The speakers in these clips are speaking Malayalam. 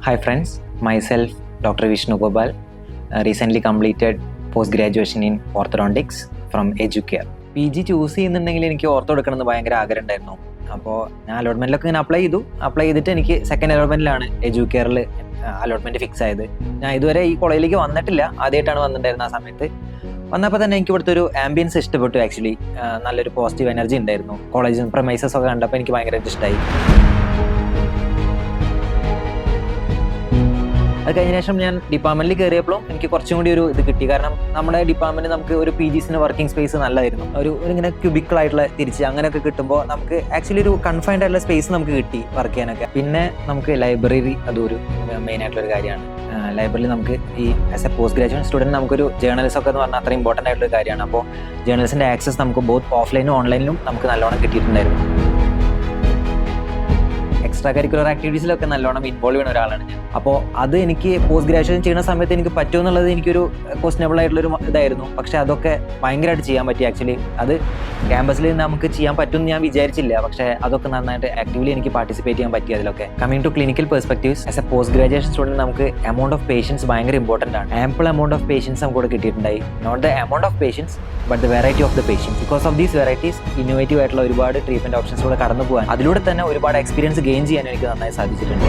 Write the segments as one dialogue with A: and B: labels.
A: Hi friends, myself Dr. Vishnu Gopal, recently completed post-graduation in orthodontics from Educare. PG choose ചെയ്യുന്നുണ്ടെങ്കിൽ എനിക്ക് ഓർത്തോ എടുക്കണമെന്ന് ഭയങ്കര ആഗ്രഹം ഉണ്ടായിരുന്നു. അപ്പോൾ ഞാൻ അലോട്ട്മെൻറ്റിലൊക്കെ ഇങ്ങനെ അപ്ലൈ ചെയ്തിട്ട് എനിക്ക് സെക്കൻഡ് അലോട്ട്മെൻറ്റിലാണ് എഡ്യൂക്കെയറിൽ അലോട്ട്മെൻറ്റ് ഫിക്സ് ആയത്. ഞാൻ ഇതുവരെ ഈ കോളേജിലേക്ക് വന്നിട്ടില്ല, ആദ്യമായിട്ടാണ് വന്നിട്ടുണ്ടായിരുന്നത്. ആ സമയത്ത് വന്നപ്പോൾ തന്നെ എനിക്ക് ഇവിടുത്തെ ഒരു ആംബിയൻസ് ഇഷ്ടപ്പെട്ടു. ആക്ച്വലി നല്ലൊരു പോസിറ്റീവ് എനർജി ഉണ്ടായിരുന്നു. കോളേജ് പ്രമൈസസ് ഒക്കെ കണ്ടപ്പോൾ എനിക്ക് ഭയങ്കരമായിട്ട് ഇഷ്ടമായി. അത് കഴിഞ്ഞ ശേഷം ഞാൻ ഡിപ്പാർട്ട്മെന്റിൽ കയറിയപ്പോഴും എനിക്ക് കുറച്ചും കൂടി ഒരു ഇത് കിട്ടി. കാരണം നമ്മുടെ ഡിപ്പാർട്ട്മെന്റ് നമുക്ക് ഒരു PGസിന് വർക്കിംഗ് സ്പേസ് നല്ലതായിരുന്നു. ഒരു ഇങ്ങനെ ക്യൂബിക്കിൾ ആയിട്ടുള്ള തിരിച്ച് അങ്ങനെയൊക്കെ കിട്ടുമ്പോൾ നമുക്ക് ആക്ച്വലി ഒരു കൺഫൈൻഡ് ആയിട്ടുള്ള സ്പേസ് നമുക്ക് കിട്ടി വർക്ക് ചെയ്യാനൊക്കെ. പിന്നെ നമുക്ക് ലൈബ്രറി അതൊരു മെയിൻ ആയിട്ടുള്ള ഒരു കാര്യമാണ്. ലൈബ്രറിയിൽ നമുക്ക് ഈ as a post graduate student നമുക്കൊരു ജേർണലിസം ഒക്കെ എന്ന് പറഞ്ഞാൽ അത്ര ഇമ്പോർട്ടൻ്റ് ആയിട്ടുള്ള ഒരു കാര്യമാണ്. അപ്പോൾ ജേർണലിസ്റ്റിൻ്റെ ആക്സസ് നമുക്ക് ബോത്ത് ഓഫ്ലൈനും ഓൺലൈനിലും നമുക്ക് നല്ലോണം കിട്ടിയിട്ടുണ്ടായിരുന്നു. എക്സ്ട്രാ കരിക്കുലർ ആക്ടിവിറ്റീസിലൊക്കെ നല്ലോണം ഇൻവോൾവ് ചെയ്യുന്ന ഒരാളാണ് ഞാൻ. അപ്പോൾ അത് എനിക്ക് പോസ്റ്റ് ഗ്രാജുവേഷൻ ചെയ്യുന്ന സമയത്ത് എനിക്ക് പറ്റുമെന്നുള്ളത് എനിക്കൊരു ക്വസ്റ്റനബിൾ ആയിട്ടുള്ളൊരു ഇതായിരുന്നു. പക്ഷേ അതൊക്കെ ഭയങ്കരമായിട്ട് ചെയ്യാൻ പറ്റി. ആക്ച്വലി അത് ക്യാമ്പസിൽ നമുക്ക് ചെയ്യാൻ പറ്റുമെന്ന് ഞാൻ വിചാരിച്ചില്ല. പക്ഷേ അതൊക്കെ നന്നായിട്ട് ആക്റ്റീവ്ലി എനിക്ക് പാർട്ടിസിപ്പേറ്റ് ചെയ്യാൻ പറ്റി അതിലൊക്കെ. Coming to clinical perspectives, as a post graduation student നമുക്ക് എമൗണ്ട് ഓഫ് പേഷ്യൻസ് ഭയങ്കര ഇമ്പോർട്ടൻ്റ് ആണ്. ആംപിൾ എമൗണ്ട് ഓഫ് പേഷ്യൻസ് നമുക്ക് കൂടെ കിട്ടിയിട്ടുണ്ടായി. Not the amount of patients but the variety of the patients. Because of these varieties innovative ആയിട്ടുള്ള ഒരുപാട് ട്രീറ്റ്മെൻറ്റ് ഓപ്ഷൻസ് കൂടെ കടന്നു പോകാൻ, അതിലൂടെ തന്നെ ഒരുപാട് എക്സ്പീരിയൻസ് ഗെയിൻ ചെയ്യാൻ എനിക്ക് നന്നായി സാധിച്ചിട്ടുണ്ട്.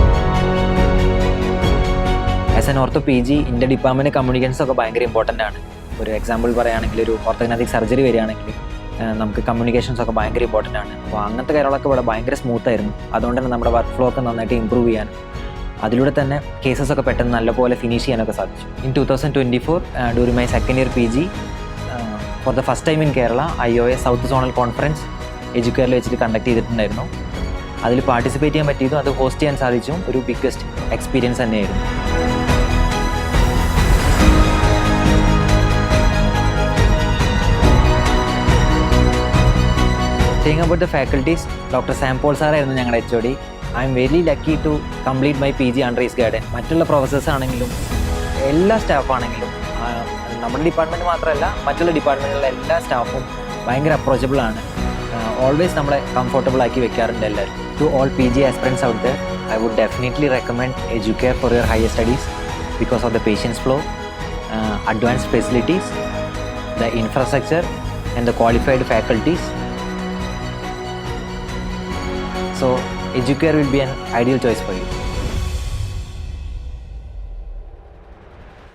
A: ആസ് എൻ ഓർത്തോ PG എൻ്റെ ഡിപ്പാർട്ട്മെൻറ്റ് കമ്മ്യൂണിക്കേഷൻസ് ഒക്കെ ഭയങ്കര ഇമ്പോർട്ടൻ്റ് ആണ്. ഒരു എക്സാമ്പിൾ പറയുകയാണെങ്കിൽ ഒരു ഓർത്തോഗ്നാറ്റിക് സർജറി വരികയാണെങ്കിൽ നമുക്ക് കമ്മ്യൂണിക്കേഷൻസ് ഒക്കെ ഭയങ്കര ഇമ്പോർട്ടൻ്റ് ആണ്. അപ്പോൾ അങ്ങനത്തെ കാര്യങ്ങളൊക്കെ ഇവിടെ ഭയങ്കര സ്മൂത്ത് ആയിരുന്നു. അതുകൊണ്ട് തന്നെ നമ്മുടെ വർക്ക് ഫ്ലോ ഒക്കെ നന്നായിട്ട് ഇമ്പ്രൂവ് ചെയ്യാൻ, അതിലൂടെ തന്നെ കേസസ് ഒക്കെ പെട്ടെന്ന് നല്ലപോലെ ഫിനിഷ് ചെയ്യാനൊക്കെ സാധിച്ചു. In 2024 during my second year PG for the first time in Kerala IOA south zonal conference എഡ്യൂക്കെയറിൽ വെച്ചിട്ട് കണ്ടക്ട് ചെയ്തിട്ടുണ്ടായിരുന്നു. അതിൽ പാർട്ടിസിപ്പേറ്റ് ചെയ്യാൻ പറ്റിയതും അത് ഹോസ്റ്റ് ചെയ്യാൻ സാധിച്ചും ഒരു ബിഗ്ഗസ്റ്റ് എക്സ്പീരിയൻസ് തന്നെയായിരുന്നു. Saying about the faculties, Dr. Sam Paul sir ആയിരുന്നു ഞങ്ങളുടെ HOD. I am very lucky to complete my PG under his guidance. മറ്റുള്ള പ്രൊഫസേഴ്സ് ആണെങ്കിലും എല്ലാ സ്റ്റാഫ് ആണെങ്കിലും നമ്മുടെ ഡിപ്പാർട്ട്മെൻറ്റ് മാത്രമല്ല മറ്റുള്ള ഡിപ്പാർട്ട്മെൻറ്റിലുള്ള എല്ലാ സ്റ്റാഫും ഭയങ്കര അപ്രോച്ചബിൾ ആണ്. ഓൾവേസ് നമ്മളെ കംഫർട്ടബിൾ ആക്കി വെക്കാറുണ്ട് എല്ലാവരും. To all PG aspirants out there, I would definitely recommend Educare for your higher studies because of the patient's flow, advanced facilities, the infrastructure and the qualified faculties. So Educare will be an ideal choice for you.